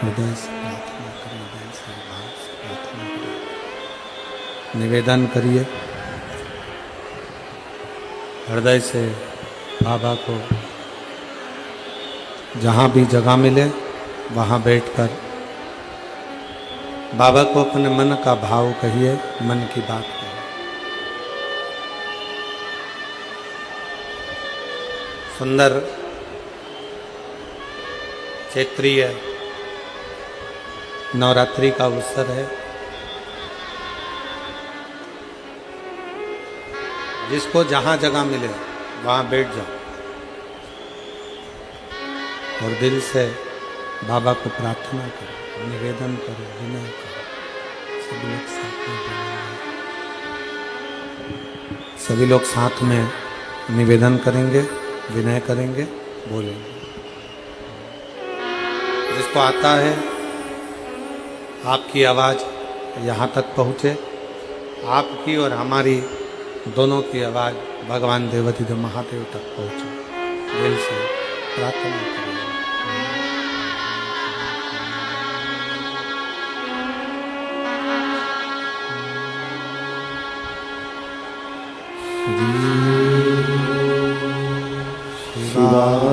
हृदय से प्रार्थना करिए, दिल से भाव से प्रार्थना करिए, निवेदन करिए हृदय से बाबा को। जहाँ भी जगह मिले वहाँ बैठकर बाबा को अपने मन का भाव कहिए, मन की बात कहिए। सुंदर क्षेत्रीय नवरात्रि का अवसर है। जिसको जहाँ जगह मिले वहाँ बैठ जाओ और दिल से बाबा को प्रार्थना करो, निवेदन करो, विनय करो। सभी लोग साथ में बोलेंगे, सभी लोग साथ में निवेदन करेंगे, विनय करेंगे, बोलेंगे। जिसको आता है आपकी आवाज़ यहाँ तक पहुँचे, आपकी और हमारी दोनों की आवाज़ भगवान देवाधिदेव महादेव तक पहुँचे। दिल से प्रार्थना करें। शिवाय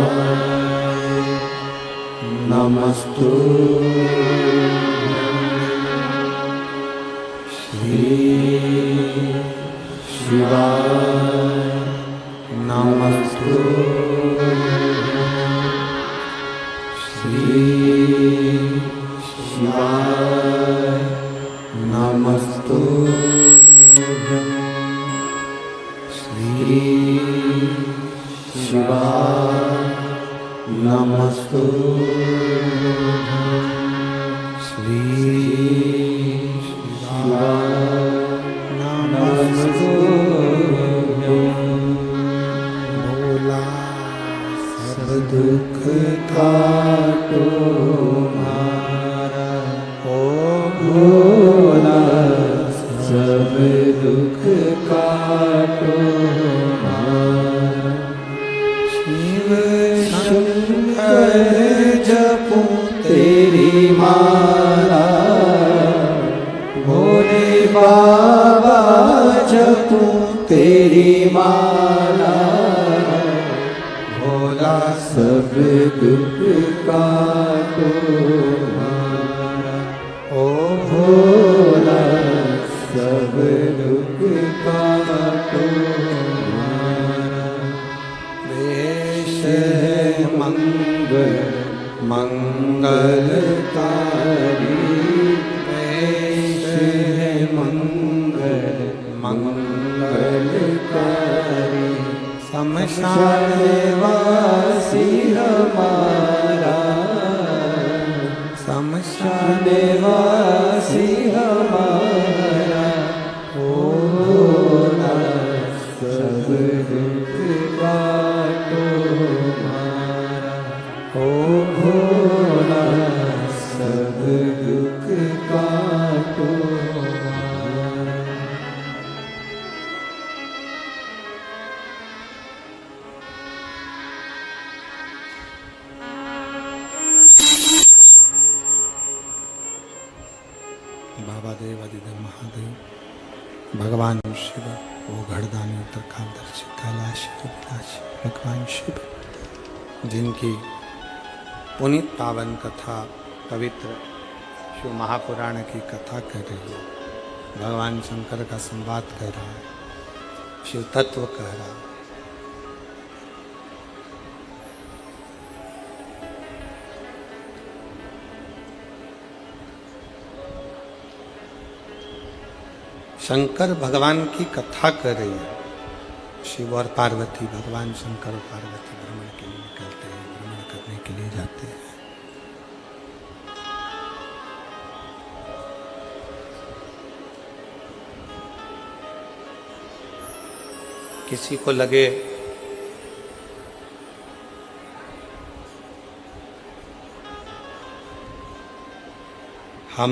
नमस्तु श्री शिवाय नमस्तु श्री शिवाय नमस्तु श्री शिवाय नमस्तु श्री शिवाय नमस्तु भोला सब दुख काटो मारा, ओ भोला सब दुख काटो मारा। शिव शंकर जपूं तेरी माला, भोले बाबा जपूं तेरी माला। भोला सब दुख काटो मारा, ओ भोला सब दुख काटो मारा। वेश है मंगल मंगलकारी, वेश है मंगल मंगलकारी। शमशान वासी हमारा, शमशान वासी हमारा। ओ भोला सब दुख काटो मारा, ओ भोला सब दुख काटो मारा। बाबा देव आदिदेव महादेव, भगवान शिव, वो घड़दानी उत्तरकालदर्शी कैलाश विलासी भगवान शिव, जिनकी पुनीत पावन कथा पवित्र शिव महापुराण की कथा कह रही है। भगवान शंकर का संवाद कह रहा है, शिव तत्व कह रहा है। शंकर भगवान की कथा कर रही है। शिव और पार्वती, भगवान शंकर और पार्वती भ्रमण के लिए निकलते हैं, भ्रमण करने के लिए जाते हैं। किसी को लगे हम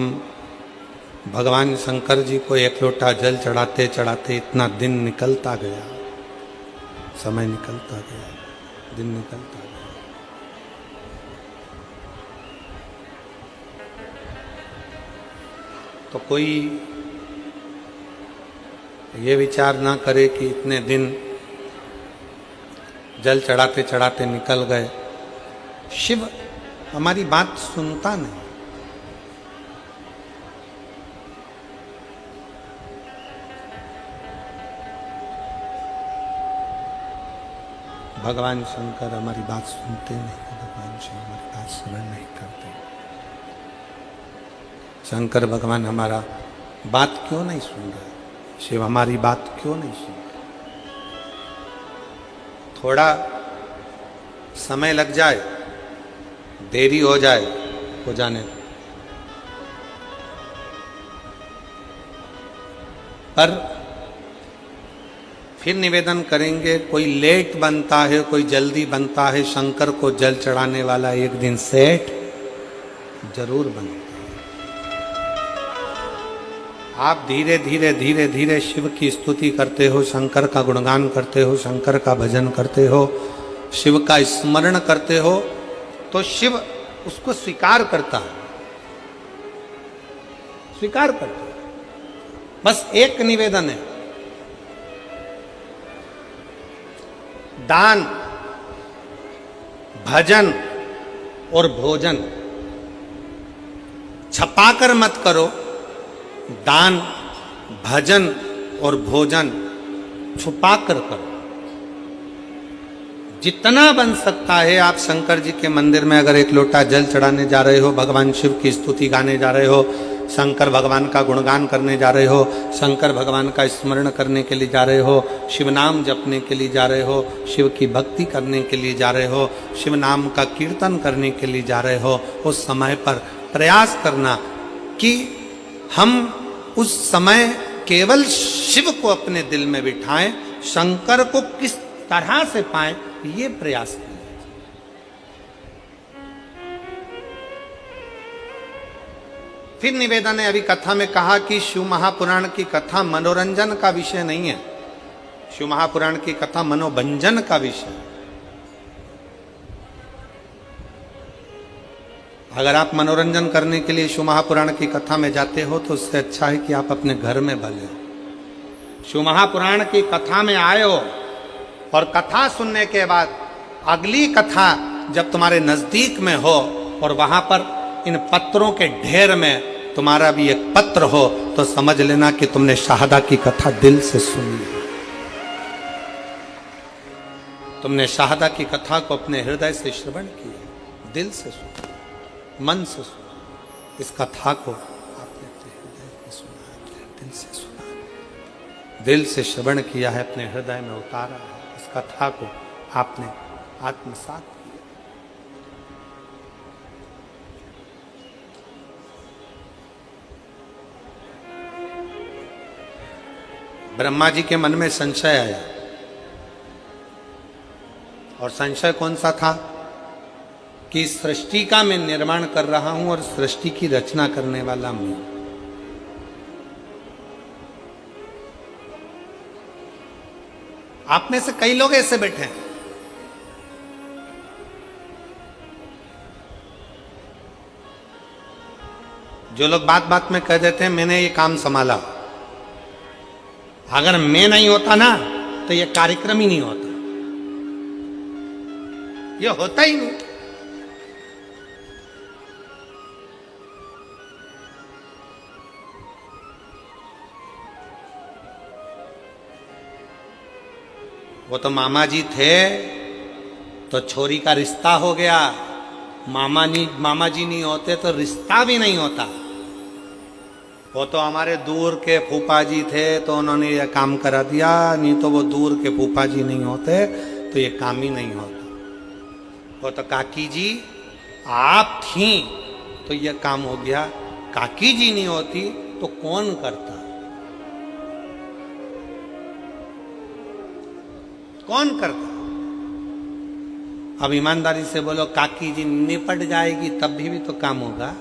भगवान शंकर जी को एक लोटा जल चढ़ाते चढ़ाते इतना दिन निकलता गया, समय निकलता गया, दिन निकलता गया। तो कोई ये विचार ना करे कि इतने दिन जल चढ़ाते चढ़ाते निकल गए। शिव हमारी बात सुनता नहीं। भगवान शंकर हमारी बात सुनते नहीं, भगवान शिव हमारी बात श्रवण नहीं करते। शंकर भगवान हमारा बात क्यों नहीं सुन रहे? शिव हमारी बात क्यों नहीं सुन रहे? थोड़ा समय लग जाए, देरी हो जाए, हो जाने दो। पर फिर निवेदन करेंगे, कोई लेट बनता है, कोई जल्दी बनता है, शंकर को जल चढ़ाने वाला एक दिन सेठ जरूर बनता है। आप धीरे धीरे धीरे धीरे शिव की स्तुति करते हो, शंकर का गुणगान करते हो, शंकर का भजन करते हो, शिव का स्मरण करते हो, तो शिव उसको स्वीकार करता है, स्वीकार करता है। बस एक निवेदन है, दान, भजन और भोजन छपाकर मत करो। दान, भजन और भोजन छुपाकर करो। जितना बन सकता है, आप शंकर जी के मंदिर में अगर एक लोटा जल चढ़ाने जा रहे हो, भगवान शिव की स्तुति गाने जा रहे हो, शंकर भगवान का गुणगान करने जा रहे हो, शंकर भगवान का स्मरण करने के लिए जा रहे हो, शिव नाम जपने के लिए जा रहे हो, शिव की भक्ति करने के लिए जा रहे हो, शिव नाम का कीर्तन करने के लिए जा रहे हो, उस समय पर प्रयास करना कि हम उस समय केवल शिव को अपने दिल में बिठाएं, शंकर को किस तरह से पाएं, ये प्रयास करें। फिर निवेदन है, अभी कथा में कहा कि शिव महापुराण की कथा मनोरंजन का विषय नहीं है। शिव महापुराण की कथा मनोभंजन का विषय है। अगर आप मनोरंजन करने के लिए शिव महापुराण की कथा में जाते हो तो उससे अच्छा है कि आप अपने घर में भले हो। शिव महापुराण की कथा में आए हो और कथा सुनने के बाद अगली कथा जब तुम्हारे नजदीक में हो और वहां पर इन पत्रों के ढेर में तुम्हारा भी एक पत्र हो, तो समझ लेना कि तुमने शाहदा की कथा दिल से सुनी। तुमने शाहदा की कथा को अपने हृदय से श्रवण किया, दिल से सुना, मन से सुना। इस कथा को आपने अपने हृदय में सुना, दिल से सुना, दिल से श्रवण किया है, अपने हृदय में उतारा है। इस कथा को आपने आत्मसात किया। ब्रह्मा जी के मन में संशय आया, और संशय कौन सा था कि सृष्टि का मैं निर्माण कर रहा हूं और सृष्टि की रचना करने वाला मैं। आप में से कई लोग ऐसे बैठे हैं, जो लोग बात बात में कह देते हैं मैंने ये काम संभाला, अगर मैं नहीं होता ना तो ये कार्यक्रम ही नहीं होता, ये होता ही नहीं। वो तो मामा जी थे तो छोरी का रिश्ता हो गया, मामा जी नहीं होते तो रिश्ता भी नहीं होता। वो तो हमारे दूर के फूफा जी थे तो उन्होंने ये काम करा दिया, नहीं तो वो दूर के फूफा जी नहीं होते तो ये काम ही नहीं होता। वो तो काकी जी आप थी तो ये काम हो गया, काकी जी नहीं होती तो कौन करता, कौन करता? अब ईमानदारी से बोलो, काकी जी निपट जाएगी तब भी तो काम होगा।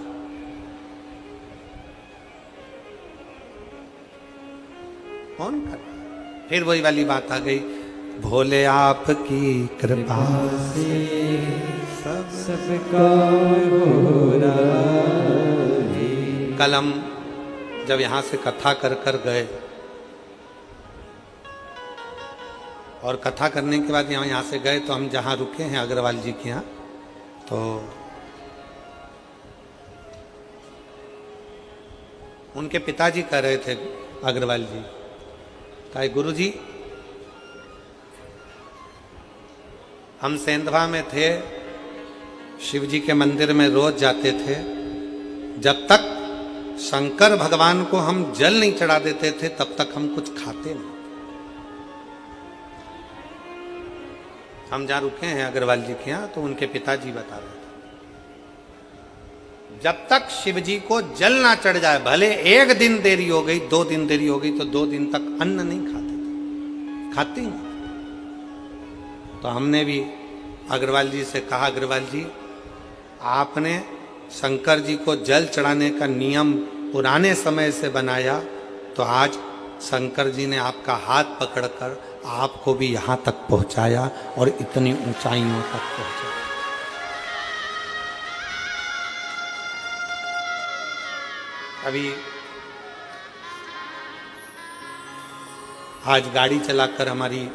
कौन करता? फिर वही वाली बात आ गई, भोले आपकी कृपा से सबका हो रहा है। कलम जब यहाँ से कथा कर कर गए और कथा करने के बाद यहाँ से गए तो हम जहाँ रुके हैं अग्रवाल जी के यहाँ, तो उनके पिताजी कह रहे थे अग्रवाल जी, कहा गुरु जी हम सेंधवा में थे, शिव जी के मंदिर में रोज जाते थे, जब तक शंकर भगवान को हम जल नहीं चढ़ा देते थे तब तक हम कुछ खाते नहीं। हम जहाँ रुके हैं अग्रवाल जी के यहाँ, तो उनके पिताजी बता रहे थे जब तक शिव जी को जल ना चढ़ जाए, भले एक दिन देरी हो गई, 2 दिन देरी हो गई, तो 2 दिन तक अन्न नहीं खाते थे, खाते ही नहीं। तो हमने भी अग्रवाल जी से कहा, अग्रवाल जी आपने शंकर जी को जल चढ़ाने का नियम पुराने समय से बनाया, तो आज शंकर जी ने आपका हाथ पकड़कर आपको भी यहाँ तक पहुँचाया और इतनी ऊंचाइयों तक पहुँचाया। अभी आज गाड़ी चलाकर हमारी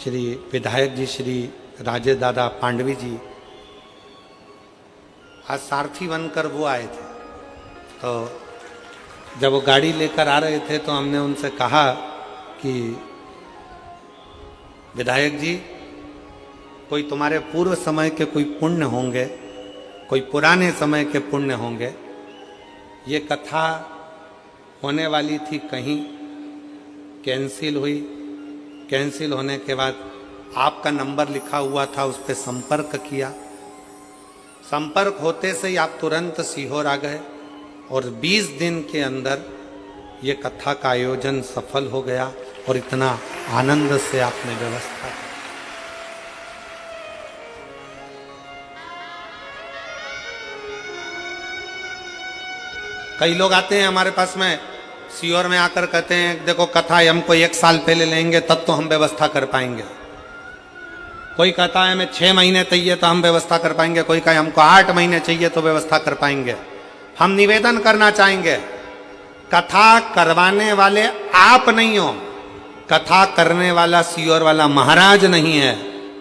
श्री विधायक जी श्री राजेश दादा पांडवी जी आज सारथी बनकर वो आए थे। तो जब वो गाड़ी लेकर आ रहे थे तो हमने उनसे कहा कि विधायक जी कोई तुम्हारे पूर्व समय के कोई पुण्य होंगे, कोई पुराने समय के पुण्य होंगे, ये कथा होने वाली थी कहीं कैंसिल हुई, कैंसिल होने के बाद आपका नंबर लिखा हुआ था, उस पर संपर्क किया, संपर्क होते से ही आप तुरंत सीहोर आ गए और 20 दिन के अंदर ये कथा का आयोजन सफल हो गया और इतना आनंद से आपने व्यवस्था की। कई लोग आते हैं हमारे पास में सीहोर में आकर कहते हैं देखो कथा हमको 1 साल पहले लेंगे तब तो हम व्यवस्था कर पाएंगे। कोई कहता है हमें 6 महीने चाहिए तो हम व्यवस्था कर पाएंगे, कोई कहे हमको 8 महीने चाहिए तो व्यवस्था कर पाएंगे। हम निवेदन करना चाहेंगे, कथा करवाने वाले आप नहीं हो, कथा करने वाला सीहोर वाला महाराज नहीं है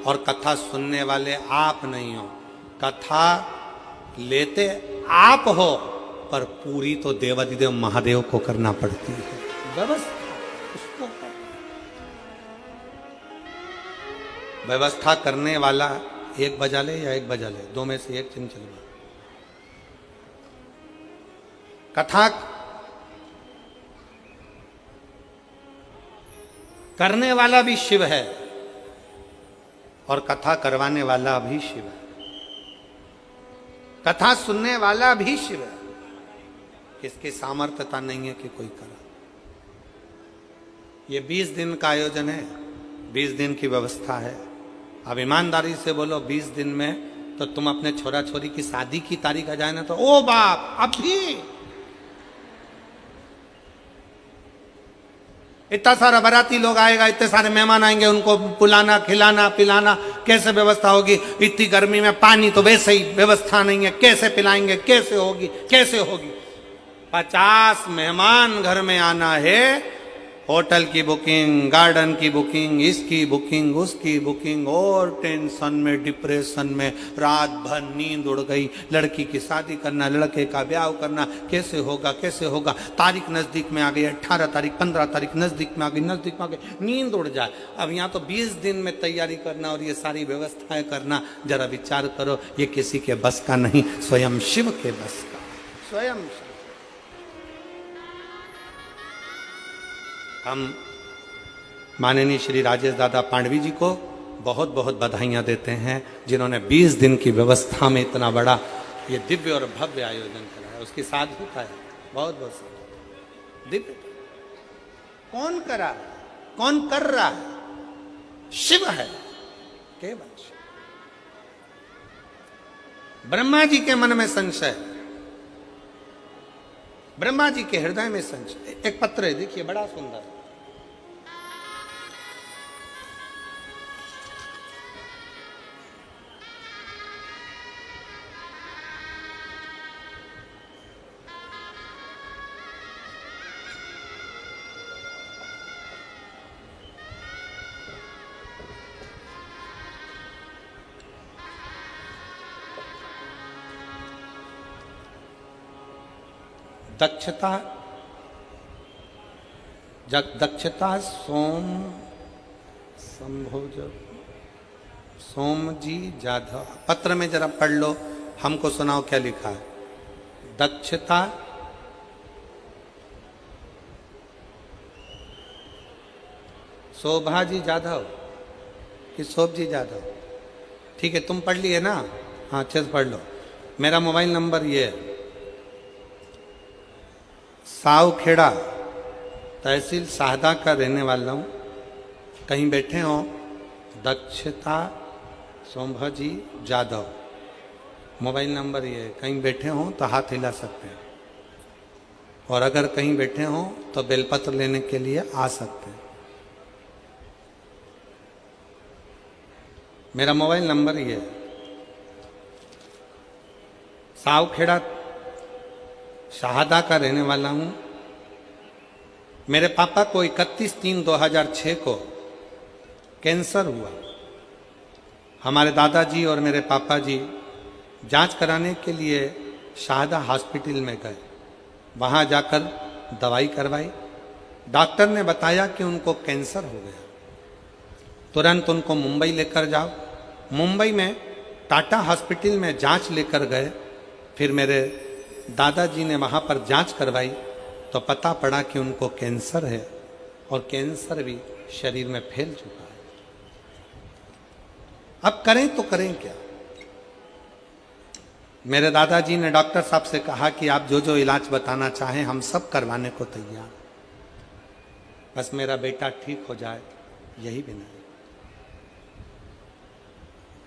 और कथा सुनने वाले आप नहीं हो। कथा लेते आप हो पर पूरी तो देवाधिदेव महादेव को करना पड़ती है व्यवस्था। उसको व्यवस्था करने वाला 1 बजा ले या 1 बजा ले, 2 में से 1 चल। कथा करने वाला भी शिव है और कथा करवाने वाला भी शिव है, कथा सुनने वाला भी शिव है। किसकी सामर्थ्यता नहीं है कि कोई करा। ये 20 दिन का आयोजन है, 20 दिन की व्यवस्था है। अब ईमानदारी से बोलो 20 दिन में तो तुम अपने छोरा छोरी की शादी की तारीख आ जाए ना तो ओ बाप अभी इतना सारा बाराती लोग आएगा, इतने सारे मेहमान आएंगे, उनको बुलाना खिलाना पिलाना कैसे व्यवस्था होगी। इतनी गर्मी में पानी तो वैसे ही व्यवस्था नहीं है, कैसे पिलाएंगे, कैसे होगी, कैसे होगी। 50 मेहमान घर में आना है, होटल की बुकिंग, गार्डन की बुकिंग, इसकी बुकिंग, उसकी बुकिंग, और टेंशन में डिप्रेशन में रात भर नींद उड़ गई। लड़की की शादी करना, लड़के का ब्याह करना, कैसे होगा कैसे होगा। तारीख नज़दीक में आ गई, 18 तारीख 15 तारीख नज़दीक में आ गई, नज़दीक में आ गई, नींद उड़ जाए। अब यहाँ तो 20 दिन में तैयारी करना और ये सारी व्यवस्थाएं करना, जरा विचार करो, ये किसी के बस का नहीं, स्वयं शिव के बस का। स्वयं हम माननीय श्री राजेश दादा पांडवी जी को बहुत बहुत बधाइयाँ देते हैं, जिन्होंने 20 दिन की व्यवस्था में इतना बड़ा ये दिव्य और भव्य आयोजन करा है। उसकी साधुता है, बहुत बहुत साधुता। दिव्य कौन करा, कौन कर रहा है? शिव है, केवल शिव। ब्रह्मा जी के मन में संशय, ब्रह्मा जी के हृदय में संशय। एक पत्र है, देखिए बड़ा सुंदर। दक्षता दक्षता सोमजी जाधव। पत्र में जरा पढ़ लो, हमको सुनाओ क्या लिखा है। दक्षता शोभाजी जाधव कि शोभजी जाधव? ठीक है, तुम पढ़ लिए ना? हाँ, अच्छे से पढ़ लो। मेरा मोबाइल नंबर ये है, सावखेड़ा तहसील शाहदा का रहने वाला हूँ। कहीं बैठे हो, दक्षता सोमभाजी जाधव, मोबाइल नंबर ये है। कहीं बैठे हो तो हाथ हिला सकते हैं, और अगर कहीं बैठे हो तो बेलपत्र लेने के लिए आ सकते हैं। मेरा मोबाइल नंबर ये है, सावखेड़ा शाहदा का रहने वाला हूँ। मेरे पापा को 31/3/2006 को कैंसर हुआ। हमारे दादाजी और मेरे पापा जी जांच कराने के लिए शाहदा हॉस्पिटल में गए। वहाँ जाकर दवाई करवाई। डॉक्टर ने बताया कि उनको कैंसर हो गया। तुरंत उनको मुंबई लेकर जाओ। मुंबई में टाटा हॉस्पिटल में जांच लेकर गए। फिर मेरे दादाजी ने वहाँ पर जांच करवाई तो पता पड़ा कि उनको कैंसर है, और कैंसर भी शरीर में फैल चुका है। अब करें तो करें क्या? मेरे दादाजी ने डॉक्टर साहब से कहा कि आप जो जो इलाज बताना चाहें हम सब करवाने को तैयार, बस मेरा बेटा ठीक हो जाए, यही भी नहीं।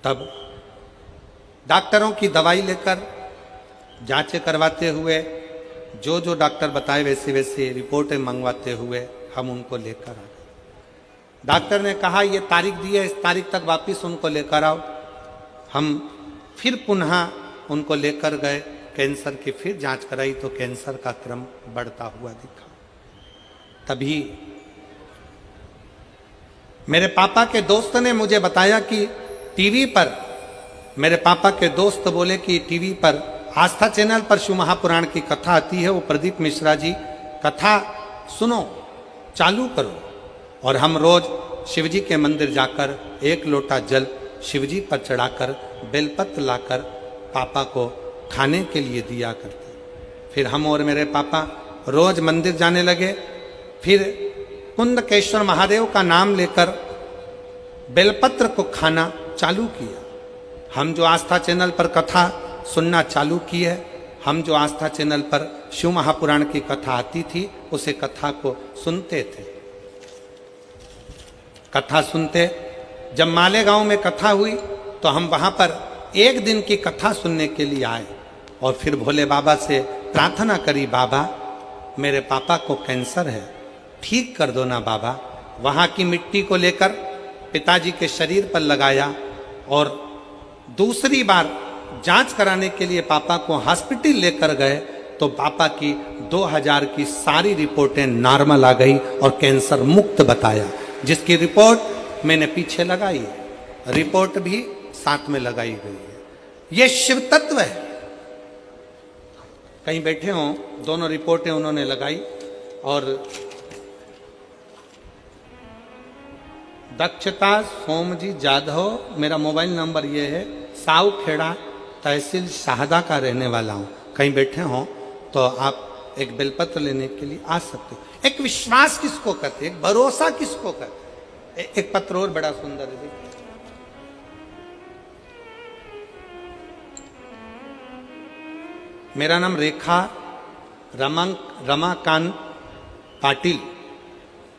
तब डॉक्टरों की दवाई लेकर जांचें करवाते हुए, जो जो डॉक्टर बताए वैसे वैसे रिपोर्टें मंगवाते हुए हम उनको लेकर आ गए। डॉक्टर ने कहा ये तारीख दी है, इस तारीख तक वापस उनको लेकर आओ। हम फिर पुनः उनको लेकर गए, कैंसर की फिर जांच कराई तो कैंसर का क्रम बढ़ता हुआ दिखा। तभी मेरे पापा के दोस्त ने मुझे बताया कि टीवी पर, मेरे पापा के दोस्त बोले कि टीवी पर आस्था चैनल पर शिव महापुराण की कथा आती है, वो प्रदीप मिश्रा जी कथा सुनो, चालू करो। और हम रोज शिवजी के मंदिर जाकर एक लोटा जल शिवजी पर चढ़ाकर बेलपत्र लाकर पापा को खाने के लिए दिया करते। फिर हम और मेरे पापा रोज मंदिर जाने लगे। फिर कुंदकेश्वर महादेव का नाम लेकर बेलपत्र को खाना चालू किया। हम जो आस्था चैनल पर कथा सुनना चालू की है, हम जो आस्था चैनल पर शिव महापुराण की कथा आती थी उसे कथा को सुनते थे। कथा सुनते, जब मालेगांव में कथा हुई तो हम वहां पर एक दिन की कथा सुनने के लिए आए और फिर भोले बाबा से प्रार्थना करी, बाबा मेरे पापा को कैंसर है, ठीक कर दो ना बाबा। वहां की मिट्टी को लेकर पिताजी के शरीर पर लगाया और दूसरी बार जांच कराने के लिए पापा को हॉस्पिटल लेकर गए तो पापा की 2000 की सारी रिपोर्टें नॉर्मल आ गई और कैंसर मुक्त बताया, जिसकी रिपोर्ट मैंने पीछे लगाई है, रिपोर्ट भी साथ में लगाई गई है। यह शिव तत्व है। कहीं बैठे हों, दोनों रिपोर्टें उन्होंने लगाई। और दक्षता सोमजी जाधव, मेरा मोबाइल नंबर ये है, सावखेड़ा तहसील शाहदा का रहने वाला हूं। कहीं बैठे हों तो आप एक बेलपत्र लेने के लिए आ सकते हो। एक विश्वास किसको कहते, एक भरोसा किसको कहते। एक पत्र और बड़ा सुंदर है, देखिए। मेरा नाम रेखा रमाकांत पाटिल,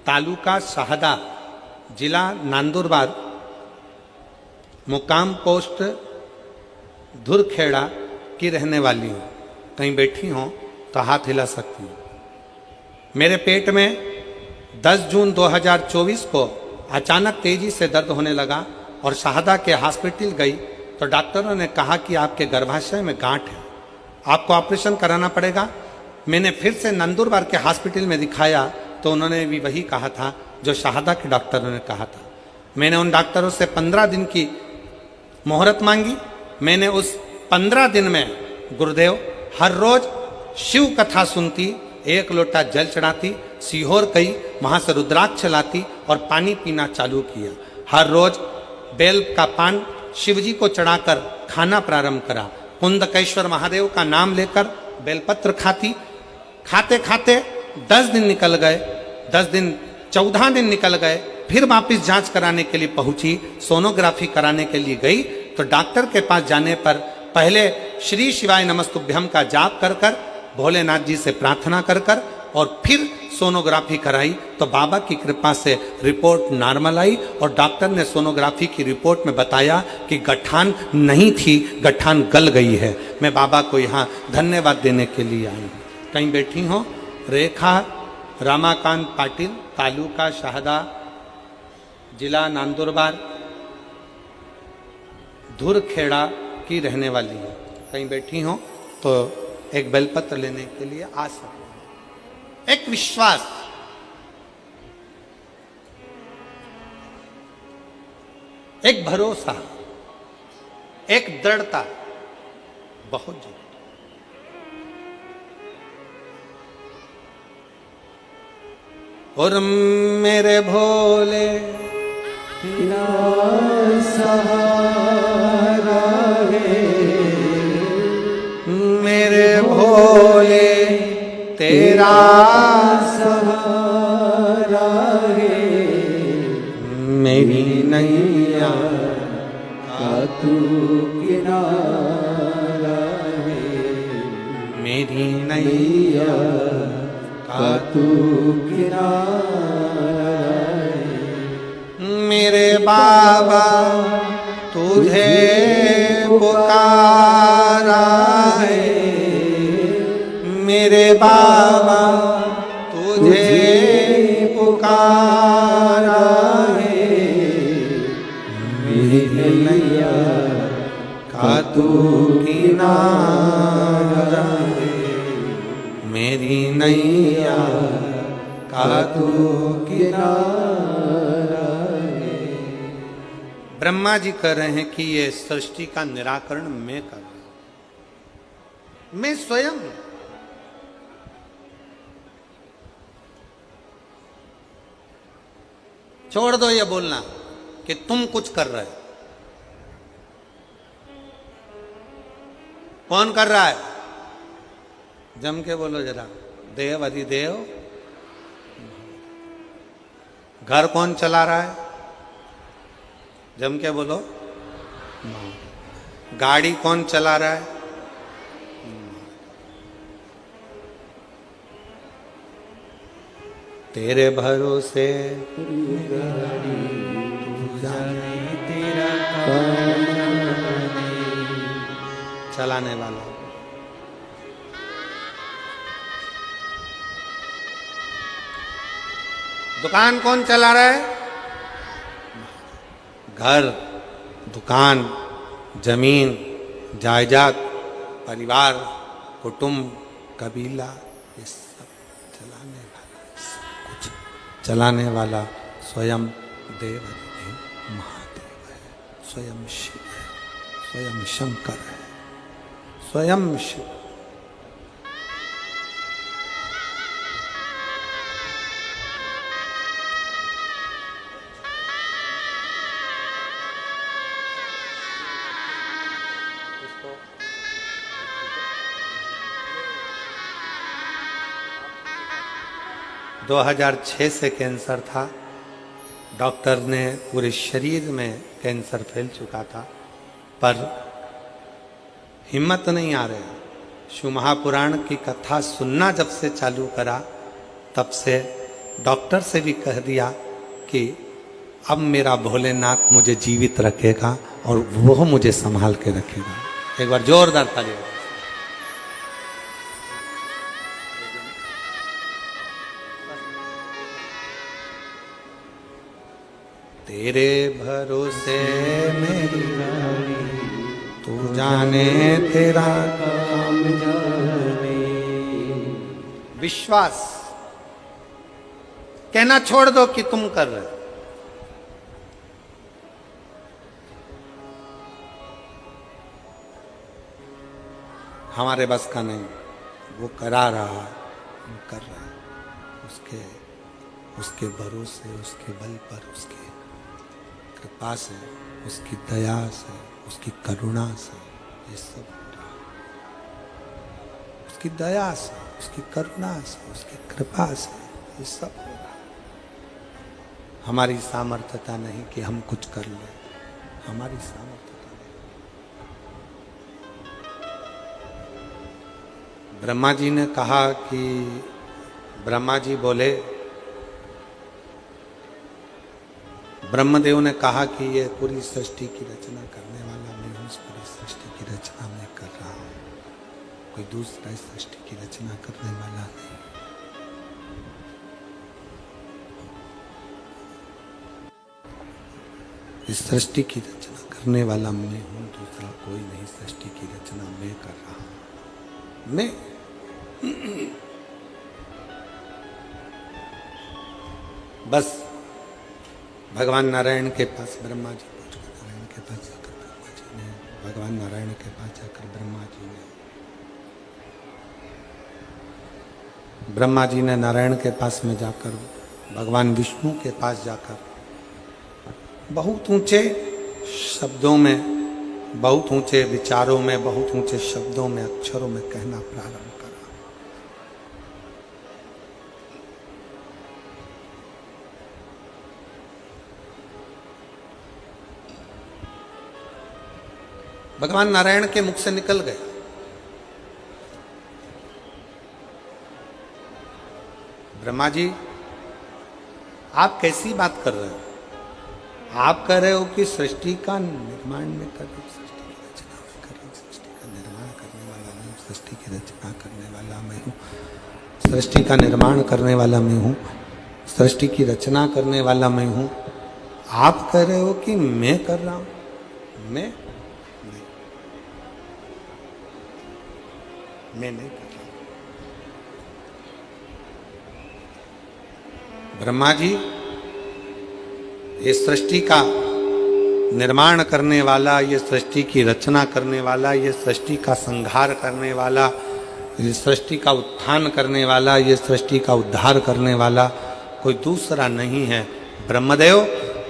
तालुका शाहदा, जिला नंदुरबार, मुकाम पोस्ट धुरखेड़ा की रहने वाली हूँ। कहीं बैठी हों तो हाथ हिला सकती हूँ। मेरे पेट में 10 जून 2024 को अचानक तेजी से दर्द होने लगा और शाहदा के हॉस्पिटल गई तो डॉक्टरों ने कहा कि आपके गर्भाशय में गांठ है, आपको ऑपरेशन कराना पड़ेगा। मैंने फिर से नंदुरबार के हॉस्पिटल में दिखाया तो उन्होंने भी वही कहा था जो शाहदा के डॉक्टरों ने कहा था। मैंने उन डॉक्टरों से 15 दिन की मोहरत मांगी। मैंने उस 15 दिन में गुरुदेव हर रोज शिव कथा सुनती, एक लोटा जल चढ़ाती, सीहोर गई, वहां से रुद्राक्ष लाती और पानी पीना चालू किया। हर रोज बेल का पान शिव जी को चढ़ाकर खाना प्रारंभ करा। कुंदकेश्वर महादेव का नाम लेकर बेलपत्र खाती। खाते खाते 10 दिन निकल गए, 10 दिन 14 दिन निकल गए। फिर वापिस जांच कराने के लिए पहुंची, सोनोग्राफी कराने के लिए गई तो डॉक्टर के पास जाने पर पहले श्री शिवाय नमस्तुभ्यम का जाप कर कर, भोलेनाथ जी से प्रार्थना कर कर और फिर सोनोग्राफी कराई तो बाबा की कृपा से रिपोर्ट नॉर्मल आई और डॉक्टर ने सोनोग्राफी की रिपोर्ट में बताया कि गठान नहीं थी, गठान गल गई है। मैं बाबा को यहाँ धन्यवाद देने के लिए आई हूँ। कहीं बैठी हो? रेखा रामाकांत पाटिल, तालुका शाहदा, जिला नंदुरबार, धुरखेड़ा की रहने वाली है। कहीं बैठी हो तो एक बेलपत्र लेने के लिए आ सकते। एक विश्वास, एक भरोसा, एक दृढ़ता बहुत जरूरी। और मेरे भोले तेरा सहारा है, मेरे भोले तेरा सहारा है, मेरी नैया का तू किनारा है, मेरी नैया का तू किनारा है। मेरे बाबा तुझे पुकारा है, मेरे बाबा तुझे पुकारा है, मेरी नैया का तू किनारा है, मेरी नैया का तू किनारा है। ब्रह्मा जी कह रहे हैं कि ये सृष्टि का निराकरण मैं कर रहा हूं, मैं स्वयं। छोड़ दो ये बोलना कि तुम कुछ कर रहे हो। कौन कर रहा है? जम के बोलो जरा। देव अधिदेव। घर कौन चला रहा है? जम के बोलो। गाड़ी कौन चला रहा है? तेरे भरोसे तेरा काम चलाने वाला। दुकान कौन चला रहा है? घर, दुकान, जमीन, जायदाद, परिवार, कुटुंब, कबीला, ये सब चलाने वाला, सब कुछ चलाने वाला स्वयं देव अधिदेव महादेव है, स्वयं शिव है, स्वयं शंकर है, स्वयं शिव। इसको 2006 से कैंसर था। डॉक्टर ने पूरे शरीर में कैंसर फैल चुका था, पर हिम्मत नहीं आ रही। शिव महापुराण की कथा सुनना जब से चालू करा, तब से डॉक्टर से भी कह दिया कि अब मेरा भोलेनाथ मुझे जीवित रखेगा और वो मुझे संभाल के रखेगा। एक बार जोरदार ताली। तेरे भरोसे मेरी रानी, तू जाने तेरा काम जाने। विश्वास कहना छोड़ दो कि तुम कर रहे हो। हमारे बस का नहीं। वो करा रहा, हम कर रहे हैं, उसके भरोसे, उसके बल पर, उसकी कृपा से, उसकी दया से, उसकी करुणा से ये सब हो रहा है। उसकी दया से, उसकी करुणा से, उसकी कृपा से ये सब हो रहा है। हमारी सामर्थ्यता नहीं कि हम कुछ कर लें, हमारी सामर्थ्यता नहीं। ब्रह्मा जी ने कहा कि ब्रह्मा जी बोले, ब्रह्मदेव ने कहा कि ये पूरी सृष्टि की रचना करने वाला मैं हूँ, इस पूरी सृष्टि की रचना मैं कर रहा हूँ, कोई दूसरा इस सृष्टि की रचना करने वाला नहीं। इस सृष्टि की रचना करने वाला मैं हूँ, दूसरा कोई नहीं। सृष्टि की रचना मैं कर रहा हूँ, मैं। बस भगवान नारायण के पास ब्रह्मा जी पहुंच गए। नारायण के पास जाकर ब्रह्मा जी ने, भगवान नारायण के पास जाकर ब्रह्मा जी ने नारायण के पास में जाकर, भगवान विष्णु के पास जाकर बहुत ऊंचे शब्दों में, बहुत ऊंचे विचारों में, बहुत ऊंचे शब्दों में, अक्षरों में कहना प्रारंभ करा। भगवान नारायण के मुख से निकल गया, ब्रह्मा जी आप कैसी बात कर रहे हो? आप कह रहे हो कि सृष्टि का निर्माण में कर रहे हो, सृष्टि की रचना में कर रहे हो, सृष्टि का निर्माण करने वाला मैं हूँ, सृष्टि की रचना करने वाला मैं हूँ, सृष्टि का निर्माण करने वाला मैं हूँ, सृष्टि की रचना करने वाला मैं हूँ। आप कह रहे हो कि मैं कर रहा हूँ? मैं नहीं कर रहा। ब्रह्मा जी, ये सृष्टि का निर्माण करने वाला, ये सृष्टि की रचना करने वाला, ये सृष्टि का संहार करने वाला, ये सृष्टि का उत्थान करने वाला, ये सृष्टि का उद्धार करने वाला कोई दूसरा नहीं है। ब्रह्मदेव,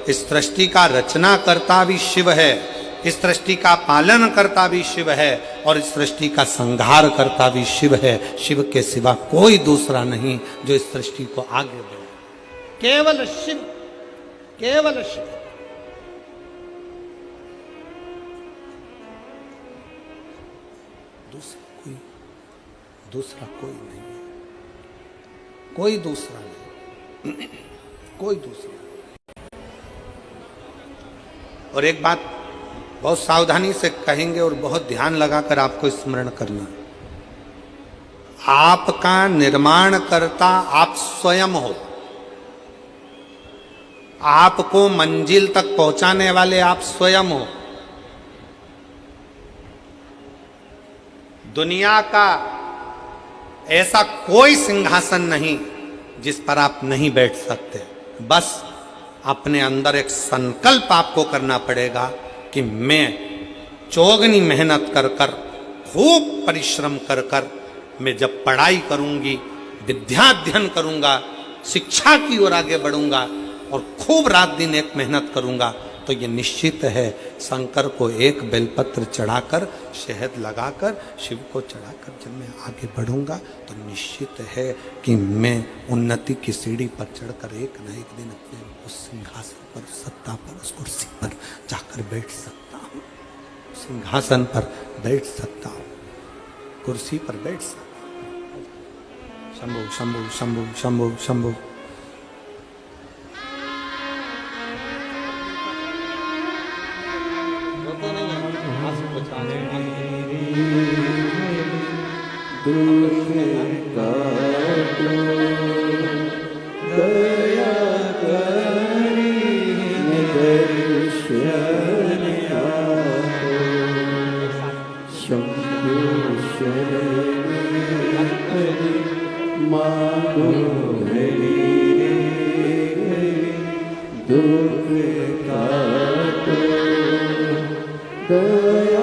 इस सृष्टि का रचना करता भी शिव है, इस सृष्टि का पालन करता भी शिव है, और इस सृष्टि का संहार करता भी शिव है। शिव के सिवा कोई दूसरा नहीं जो इस सृष्टि को आगे बढ़े। केवल शिव, केवल शिव। दूसरा कोई नहीं है, कोई दूसरा नहीं, कोई दूसरा नहीं। और एक बात बहुत सावधानी से कहेंगे और बहुत ध्यान लगाकर आपको स्मरण करना, आपका निर्माण करता आप स्वयं हो, आपको मंजिल तक पहुंचाने वाले आप स्वयं हो। दुनिया का ऐसा कोई सिंहासन नहीं जिस पर आप नहीं बैठ सकते। बस अपने अंदर एक संकल्प आपको करना पड़ेगा कि मैं चौगनी मेहनत कर कर, खूब परिश्रम कर कर, मैं जब पढ़ाई करूंगी, विद्याध्ययन करूंगा, शिक्षा की ओर आगे बढ़ूंगा और खूब रात दिन एक मेहनत करूंगा, तो ये निश्चित है शंकर को एक बेलपत्र चढ़ाकर, शहद लगाकर, शिव को चढ़ाकर जब मैं आगे बढ़ूंगा तो निश्चित है कि मैं उन्नति की सीढ़ी पर चढ़कर एक न एक दिन अपने उस सिंहासन पर, उस सत्ता पर, उस कुर्सी पर जाकर बैठ सकता हूँ। सिंहासन पर बैठ सकता हूँ, कुर्सी पर बैठ सकता हूँ। शंभु शंभु शंभु शंभु शंभु। दुख काटो दया करी दर्शन आपो शंभु शरण मानो हरि दुख काटो दया